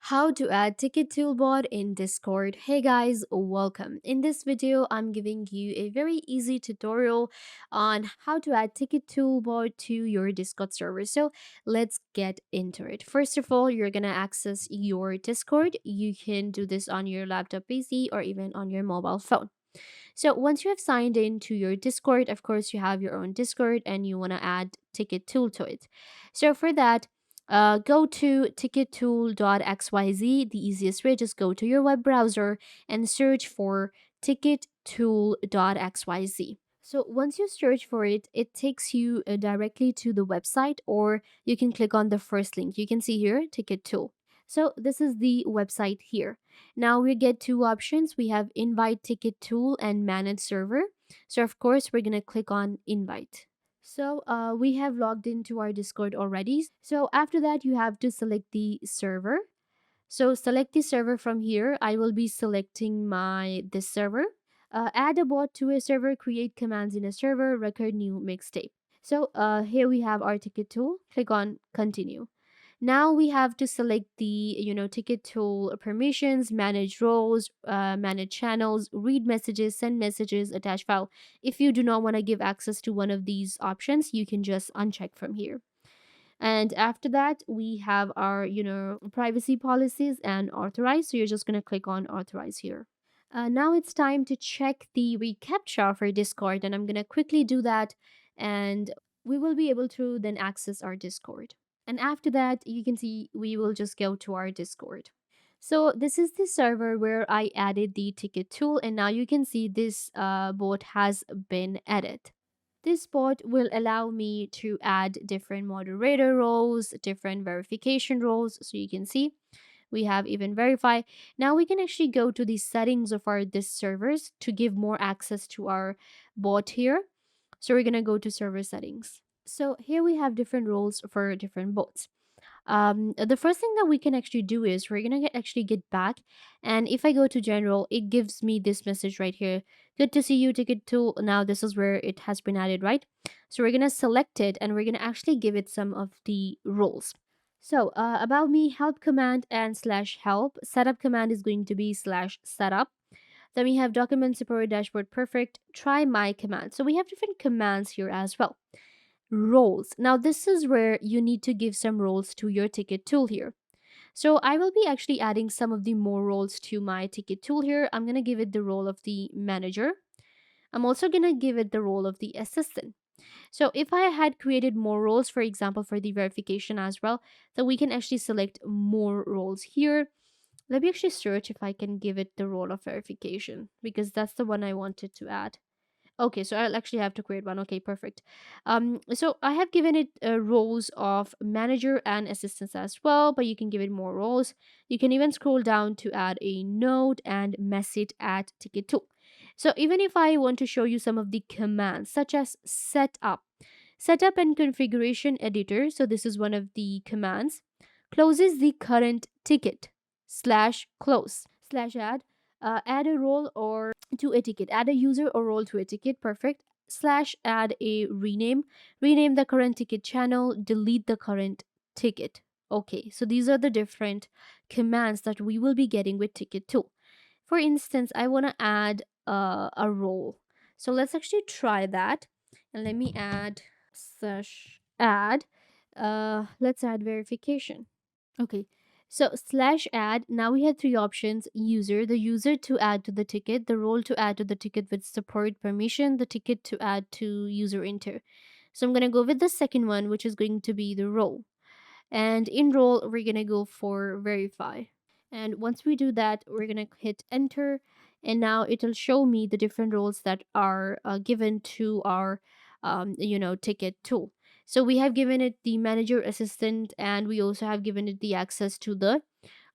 How to add ticket toolbar in Discord. Hey guys, welcome. In this video, I'm giving you a very easy tutorial on how to add ticket toolbar to your Discord server. So let's get into it. First of all, you're gonna access your Discord. You can do this on your laptop PC or even on your mobile phone. So once you have signed in to your Discord, of course, you have your own Discord and you want to add ticket tool to it. So for that, go to tickettool.xyz. The easiest way, just go to your web browser and search for tickettool.xyz. So once you search for it, it takes you directly to the website, or you can click on the first link. You can see here, Ticket Tool. So this is the website here. Now we get two options. We have Invite Ticket Tool and Manage Server. So of course, we're gonna click on Invite. So we have logged into our Discord already. So after that, you have to select the server. So select the server from here. I will be selecting this server. Add a bot to a server, create commands in a server, record new mixtape. So here we have our ticket tool. Click on continue. Now we have to select the ticket tool permissions, manage roles, manage channels, read messages, send messages, attach file. If you do not want to give access to one of these options, you can just uncheck from here. And after that, we have our privacy policies and authorize. So you're just going to click on authorize here. Now it's time to check the reCAPTCHA for Discord, and I'm going to quickly do that, and we will be able to then access our Discord. And after that, you can see we will just go to our Discord. So this is the server where I added the ticket tool, and now you can see this bot has been added. This bot will allow me to add different moderator roles, different verification roles. So you can see we have even verify. Now we can actually go to the settings of our this servers to give more access to our bot here. So we're gonna go to server settings. So here we have different roles for different bots. The first thing that we can actually do is we're gonna actually get back, and if I go to general, it gives me this message right here. Good to see you, ticket tool. Now this is where it has been added, right? So we're gonna select it and we're gonna actually give it some of the roles. So about me, help command and slash help. Setup command is going to be slash setup. Then we have document support dashboard perfect. Try my command. So we have different commands here as well. Roles. Now this is where you need to give some roles to your ticket tool here. So I will be actually adding some of the more roles to my ticket tool here. I'm going to give it the role of the manager. I'm also going to give it the role of the assistant. So if I had created more roles, for example, for the verification as well, then we can actually select more roles here. Let me actually search if I can give it the role of verification, because that's the one I wanted to add. Okay, so I'll actually have to create one. Okay, perfect. So I have given it roles of manager and assistants as well, but you can give it more roles. You can even scroll down to add a note and message at ticket tool. So even if I want to show you some of the commands, such as setup and configuration editor. So this is one of the commands. Closes the current ticket slash close slash add a role or to a ticket, add a user or role to a ticket, perfect, slash add a rename the current ticket channel, delete the current ticket. Okay, so these are the different commands that we will be getting with ticket tool. For instance, I want to add a role, so let's actually try that, and let me add slash add let's add verification. Okay, so slash add, now we have three options: user, the user to add to the ticket, the role to add to the ticket with support permission, the ticket to add to user enter. So I'm going to go with the second one, which is going to be the role. And in role, we're going to go for verify. And once we do that, we're going to hit enter. And now it'll show me the different roles that are given to our, ticket tool. So we have given it the manager assistant, and we also have given it the access to the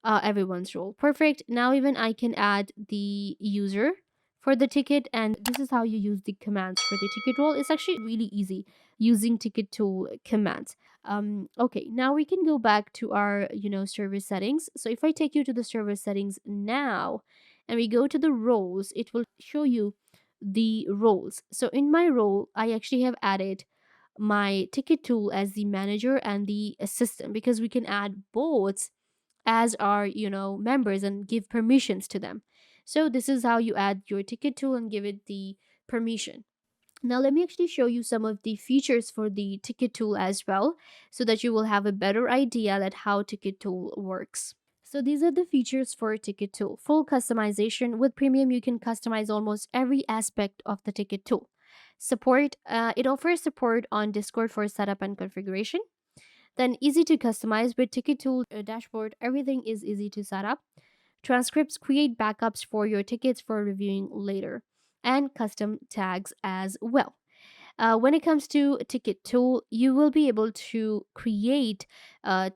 everyone's role. Perfect. Now even I can add the user for the ticket, and this is how you use the commands for the ticket role. It's actually really easy using ticket tool commands. Okay, now we can go back to our server settings. So if I take you to the server settings now and we go to the roles, it will show you the roles. So in my role, I actually have added my ticket tool as the manager and the assistant, because we can add both as our, members and give permissions to them. So this is how you add your ticket tool and give it the permission. Now, let me actually show you some of the features for the ticket tool as well, so that you will have a better idea that how ticket tool works. So these are the features for ticket tool. Full customization. With premium, you can customize almost every aspect of the ticket tool. Support. It offers support on Discord for setup and configuration. Then easy to customize with ticket tool dashboard. Everything is easy to set up. Transcripts. Create backups for your tickets for reviewing later, and custom tags as well. When it comes to ticket tool, you will be able to create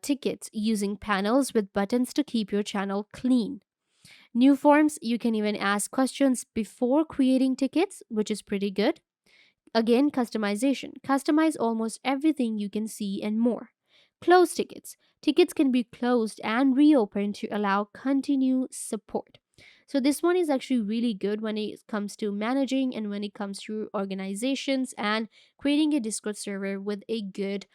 tickets using panels with buttons to keep your channel clean. New forms, you can even ask questions before creating tickets, which is pretty good. Again, customization. Customize almost everything you can see and more. Close tickets. Tickets can be closed and reopened to allow continued support. So this one is actually really good when it comes to managing and when it comes to organizations and creating a Discord server with a good,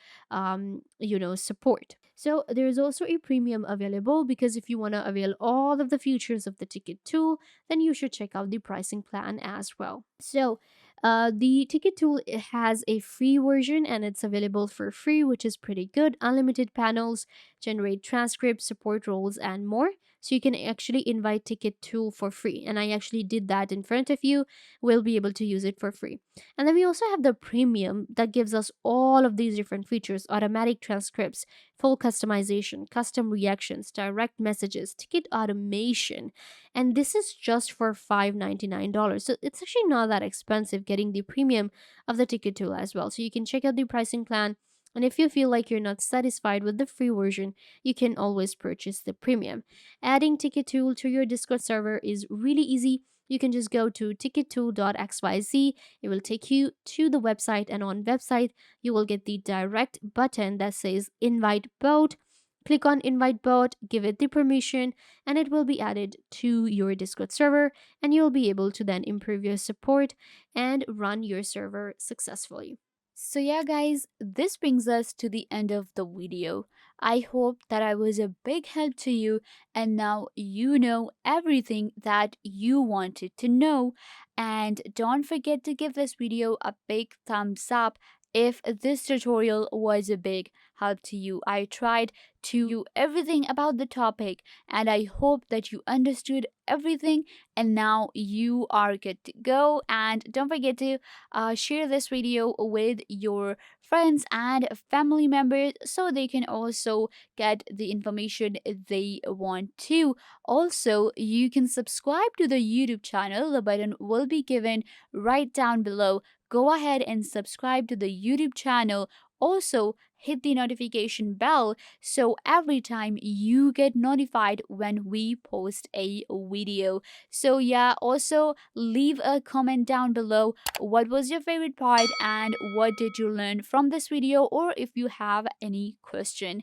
support. So there is also a premium available, because if you want to avail all of the features of the ticket tool, then you should check out the pricing plan as well. So the ticket tool, it has a free version and it's available for free, which is pretty good. Unlimited panels, generate transcripts, support roles, and more. So you can actually invite ticket tool for free. And I actually did that in front of you. We'll be able to use it for free. And then we also have the premium that gives us all of these different features: automatic transcripts, full customization, custom reactions, direct messages, ticket automation, and this is just for $5.99. So it's actually not that expensive getting the premium of the ticket tool as well. So you can check out the pricing plan. And if you feel like you're not satisfied with the free version, you can always purchase the premium. Adding ticket tool to your Discord server is really easy. You can just go to tickettool.xyz. It will take you to the website, and on website you will get the direct button that says invite bot. Click on invite bot, give it the permission, and it will be added to your Discord server, and you'll be able to then improve your support and run your server successfully. So, yeah, guys, this brings us to the end of the video. I hope that I was a big help to you, and now you know everything that you wanted to know. And don't forget to give this video a big thumbs up if this tutorial was a big help to you. I tried to do everything about the topic, and I hope that you understood everything, and now you are good to go. And don't forget to share this video with your friends and family members so they can also get the information they want to. Also, you can subscribe to the YouTube channel. The button will be given right down below. Go ahead and subscribe to the YouTube channel. Also, hit the notification bell so every time you get notified when we post a video. So, yeah, also leave a comment down below what was your favorite part and what did you learn from this video, or if you have any question.